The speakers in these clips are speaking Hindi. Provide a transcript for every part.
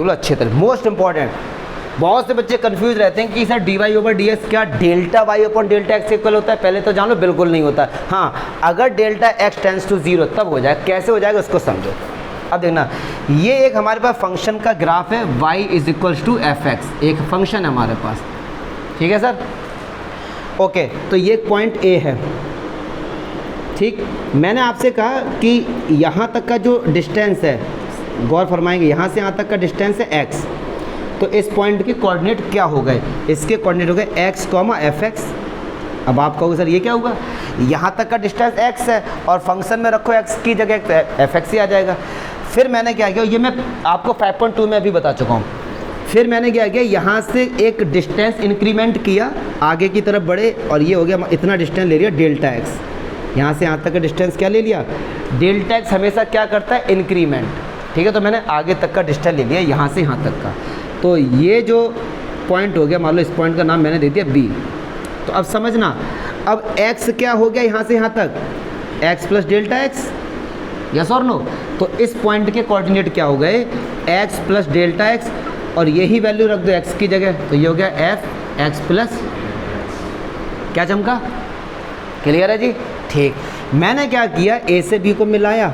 बोलो अच्छे तरह, मोस्ट इंपॉर्टेंट। बहुत से बच्चे कंफ्यूज रहते हैं कि sir D Y over D X क्या delta Y upon delta X equal होता है? पहले तो जान लो बिल्कुल नहीं होता। हाँ, अगर delta x tends to zero तब हो जाएगा। कैसे हो जाएगा उसको समझो। अब देखना, ये एक हमारे पास फंक्शन का ग्राफ है y is equals to F X, एक फंक्शन है हमारे पास, ठीक है सर। ओके, तो ये पॉइंट A है, ठीक। मैंने आपसे कहा कि यहाँ तक का जो डिस्टेंस है, गौर फरमाएंगे, यहाँ से यहाँ तक का डिस्टेंस है x, तो इस पॉइंट के कोऑर्डिनेट क्या हो गए? इसके कोऑर्डिनेट हो गए x, एफ एक्स। अब आप कहोगे सर ये क्या होगा? यहाँ तक का डिस्टेंस x है और फंक्शन में रखो x की जगह तो एफ एक्स ही आ जाएगा। फिर मैंने क्या किया, ये मैं आपको 5.2 में अभी बता चुका हूँ। फिर मैंने क्या किया, यहाँ से एक डिस्टेंस इंक्रीमेंट किया, आगे की तरफ बढ़े, और ये हो गया इतना डिस्टेंस ले लिया डेल्टा एक्स। यहाँ से यहाँ तक का डिस्टेंस क्या ले लिया? डेल्टा एक्स हमेशा क्या करता है? इंक्रीमेंट, ठीक है। तो मैंने आगे तक का डिस्टेंस ले लिया, यहाँ से यहाँ तक का। तो ये जो पॉइंट हो गया, मान लो इस पॉइंट का नाम मैंने दे दिया B। तो अब समझना, अब x क्या हो गया यहाँ से यहाँ तक? x plus delta x, yes और नो? तो इस पॉइंट के कोऑर्डिनेट क्या हो गए? x प्लस डेल्टा एक्स, और यही वैल्यू रख दो x की जगह, तो ये हो गया एफ एक्स प्लस, क्या चमका? क्लियर है जी? ठीक। मैंने क्या किया, A से B को मिलाया,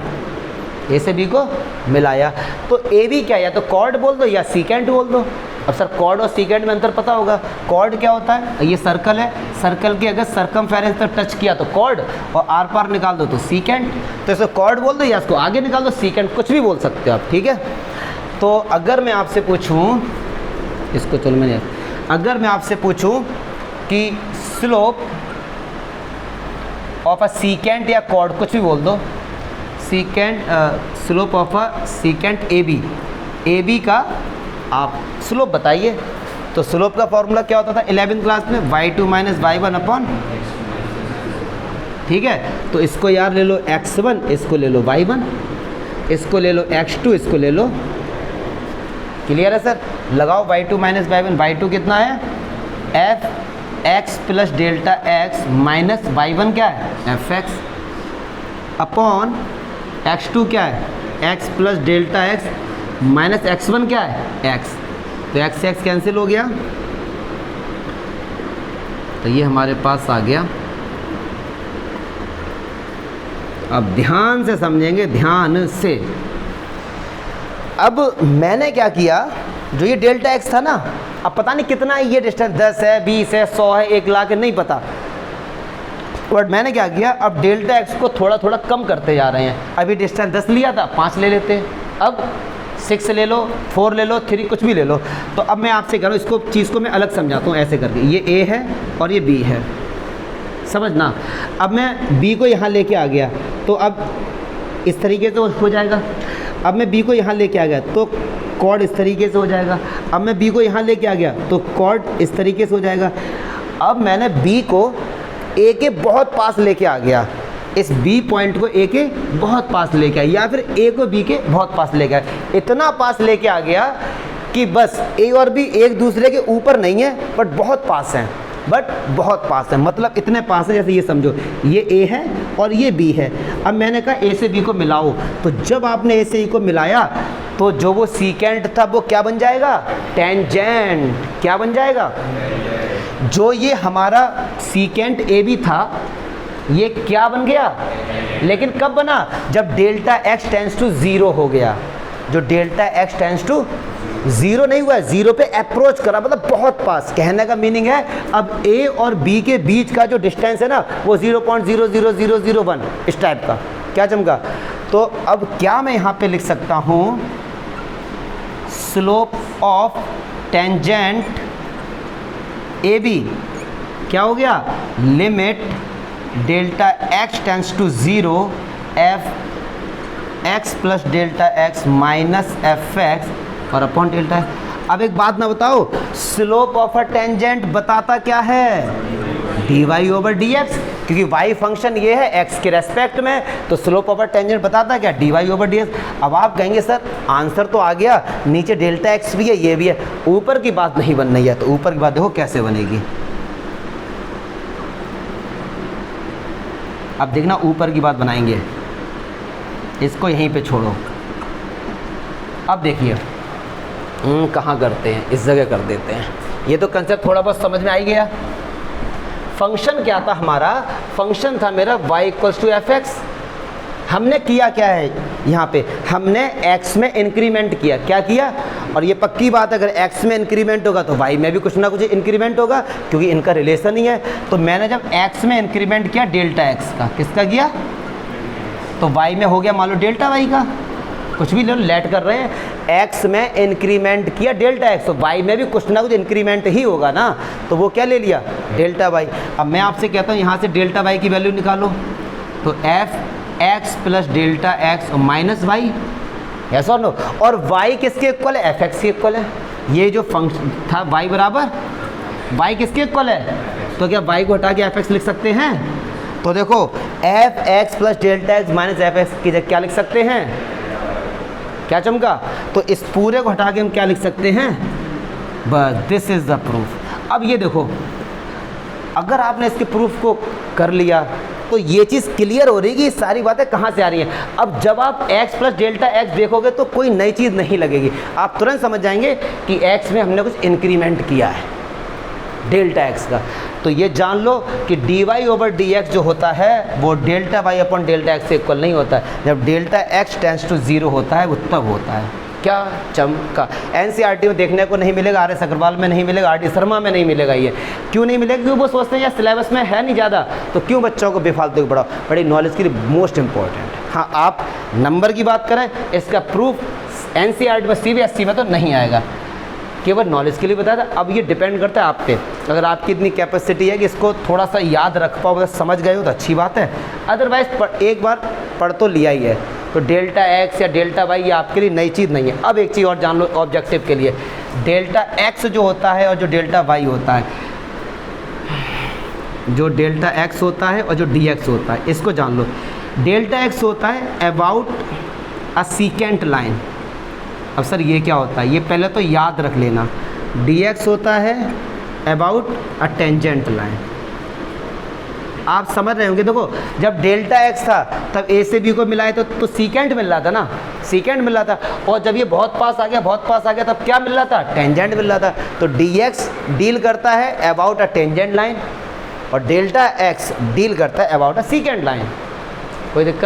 A से B को मिलाया, तो ए बी क्या, या तो कॉर्ड बोल दो या सीकेंट बोल दो। अब सर कॉर्ड और सीकेंट में अंतर पता होगा। कॉर्ड क्या होता है? ये सर्कल है, सर्कल के अगर सरकमफेरेंस तक टच किया तो कॉर्ड, और आर पार निकाल दो तो सीकेंट। तो इसको कॉर्ड बोल दो या इसको आगे निकाल दो सीकेंट, कुछ भी बोल सकते हो आप, ठीक है। तो अगर मैं आपसे पूछूँ इसको, चलो मैंने, अगर मैं आपसे पूछूँ कि स्लोप ऑफ अ सीकेंट या कॉर्ड, कुछ भी बोल दो, secant, slope of a secant A B का आप स्लोप बताइए। तो स्लोप का फॉर्मूला क्या होता था 11वीं क्लास में? y2 माइनस y1 अपॉन, ठीक है। तो इसको यार ले लो x1, इसको ले लो y1, इसको ले लो x2, इसको ले लो, क्लियर है सर? लगाओ y2 माइनस y1, y2 कितना है? F X plus delta X minus y1 क्या है? एफ एक्स अपॉन x2 क्या है? x plus delta X minus x1 क्या है? x। तो x से x कैंसिल हो गया, तो ये हमारे पास आ गया। अब ध्यान से समझेंगे, ध्यान से। अब मैंने क्या किया, जो ये डेल्टा x था ना, अब पता नहीं कितना है ये डिस्टेंस, 10 है, 20 है, 100 है, 1 लाख है, नहीं पता। बट मैंने क्या किया, अब डेल्टा एक्स को थोड़ा थोड़ा कम करते जा रहे हैं। अभी डिस्टेंस 10 लिया था, 5 ले लेते हैं, अब 6 ले लो, 4 ले लो, 3 कुछ भी ले लो। तो अब मैं आपसे कह रहा हूँ, इसको चीज़ को मैं अलग समझाता हूँ ऐसे करके। ये A है और ये B है, समझना। अब मैं B को यहाँ लेके आ गया, तो अब इस तरीके से हो जाएगा। अब मैं B को यहाँ लेके आ गया तो कॉर्ड इस तरीके से हो जाएगा। अब मैं B को यहाँ लेके आ गया तो कॉर्ड इस तरीके से हो जाएगा। अब मैंने B को A के बहुत पास लेके आ गया, इस B पॉइंट को A के बहुत पास लेके आया, या फिर A को B के बहुत पास लेके आया। इतना पास लेके आ गया कि बस A और B एक दूसरे के ऊपर नहीं है, बट बहुत पास हैं, बट बहुत पास है। मतलब इतने पास है, जैसे ये समझो ये A है और ये B है। अब मैंने कहा A से B को मिलाओ, तो जब आपने A से E को मिलाया तो जो वो सीकेंट था वो क्या बन जाएगा? टेंजेंट। क्या बन जाएगा? जो ये हमारा सीकेंट AB था ये क्या बन गया? लेकिन कब बना? जब डेल्टा x टेंस टू 0 हो गया। जो डेल्टा x टेंस टू 0 नहीं हुआ, 0 पे अप्रोच करा, मतलब बहुत पास। कहने का मीनिंग है अब A और B के बीच का जो डिस्टेंस है ना वो 0.00001 इस टाइप का। क्या चमका? तो अब क्या मैं यहाँ पे लिख सकता हूँ, स्लोप ऑफ टेंजेंट AB क्या हो गया? Limit delta x tends to 0 F X plus delta X minus F X और अपॉन डेल्टा। अब एक बात ना बताओ, स्लोप ऑफ अ टेंजेंट बताता क्या है? D Y over D X, क्योंकि y फंक्शन ये है x के रेस्पेक्ट में, तो स्लोप ऑफ अ टेंजेंट बताता क्या? D Y over D X. अब आप कहेंगे सर आंसर तो आ गया, नीचे डेल्टा एक्स भी है, ये भी है, ऊपर की बात नहीं बन रही है। तो ऊपर की बात देखो कैसे बनेगी। अब देखना ऊपर की बात बनाएंगे, इसको यहीं पे छोड़ो। अब देखिए कहाँ करते हैं, इस जगह कर देते हैं। ये तो कंसेप्ट थोड़ा बहुत समझ में आ ही गया। फंक्शन क्या था हमारा, फंक्शन था मेरा y equals to F X. हमने किया क्या है यहाँ पे, हमने x में इंक्रीमेंट किया, क्या किया, और ये पक्की बात है अगर x में इंक्रीमेंट होगा तो y में भी कुछ ना कुछ इंक्रीमेंट होगा, क्योंकि इनका रिलेशन ही है। तो मैंने जब x में इंक्रीमेंट किया डेल्टा x का, किसका किया, तो y में हो गया मान लो डेल्टा y का, कुछ भी लेट कर रहे हैं, x में इंक्रीमेंट किया डेल्टा x, तो y में भी कुछ ना कुछ इंक्रीमेंट ही होगा ना, तो वो क्या ले लिया, डेल्टा y। अब मैं आपसे कहता हूँ यहाँ से डेल्टा y की वैल्यू निकालो, तो F X plus delta X minus Y, ऐसा और नो, और y किसके इक्वल है, एफ एक्स के इक्वल है। ये जो फंक्शन था y बराबर, y किसके इक्वल है, तो क्या y को हटा के एफ एक्स लिख सकते हैं, तो देखो F X plus delta X minus F x की जगह क्या लिख सकते हैं, क्या चमका, तो इस पूरे को हटा के हम क्या लिख सकते हैं, बस दिस इज द प्रूफ। अब ये देखो अगर आपने इसके प्रूफ को कर लिया तो ये चीज़ क्लियर हो रही है कि सारी बातें कहाँ से आ रही हैं। अब जब आप x प्लस डेल्टा एक्स देखोगे तो कोई नई चीज़ नहीं लगेगी, आप तुरंत समझ जाएंगे कि x में हमने कुछ इंक्रीमेंट किया है डेल्टा x का। तो ये जान लो कि dy ओवर dx जो होता है वो delta y upon delta x से इक्वल नहीं होता है। जब डेल्टा x टेंड्स टू 0 होता है वो तब होता है। क्या चमका, एनसीईआरटी में देखने को नहीं मिलेगा, आर एस अग्रवाल में नहीं मिलेगा, आर डी शर्मा में नहीं मिलेगा। ये क्यों नहीं मिलेगा, क्योंकि वो सोचते हैं यार सिलेबस में है नहीं ज़्यादा, तो क्यों बच्चों को बेफालतू की पढ़ाओ। बड़ी नॉलेज के लिए मोस्ट इंपॉर्टेंट। हाँ आप नंबर की बात करें, इसका प्रूफ एनसीईआरटी में सीबीएसई में तो नहीं आएगा, केवल नॉलेज के लिए बताया था। अब ये डिपेंड करता है आप पे, अगर आपकी इतनी कैपेसिटी है कि इसको थोड़ा सा याद रख पाओ, बस समझ गए हो तो अच्छी बात है, अदरवाइज एक बार पढ़ तो लिया ही है। तो डेल्टा एक्स या डेल्टा वाई ये आपके लिए नई चीज़ नहीं है। अब एक चीज़ और जान लो ऑब्जेक्टिव के लिए, डेल्टा एक्स जो होता है और जो डेल्टा वाई होता है, जो डेल्टा एक्स होता है और जो डी एक्स होता है, इसको जान लो। डेल्टा एक्स होता है अबाउट अ सीकेंट लाइन। अब सर ये क्या होता है, ये पहले तो याद रख लेना। डी एक्स होता है अबाउट अ टेंजेंट लाइन। आप समझ रहे होंगे, देखो जब डेल्टा एक्स था तब ए से बी को मिलाए तो सीकेंट मिल रहा था ना, सीकेंट मिल रहा था, और जब ये बहुत पास आ गया, बहुत पास आ गया, तब क्या मिल रहा था, टेंजेंट मिल रहा था। तो डी एक्स डील करता है अबाउट अ टेंजेंट लाइन और डेल्टा एक्स डील करता है अबाउट अ सीकेंट लाइन। कोई दिक्कत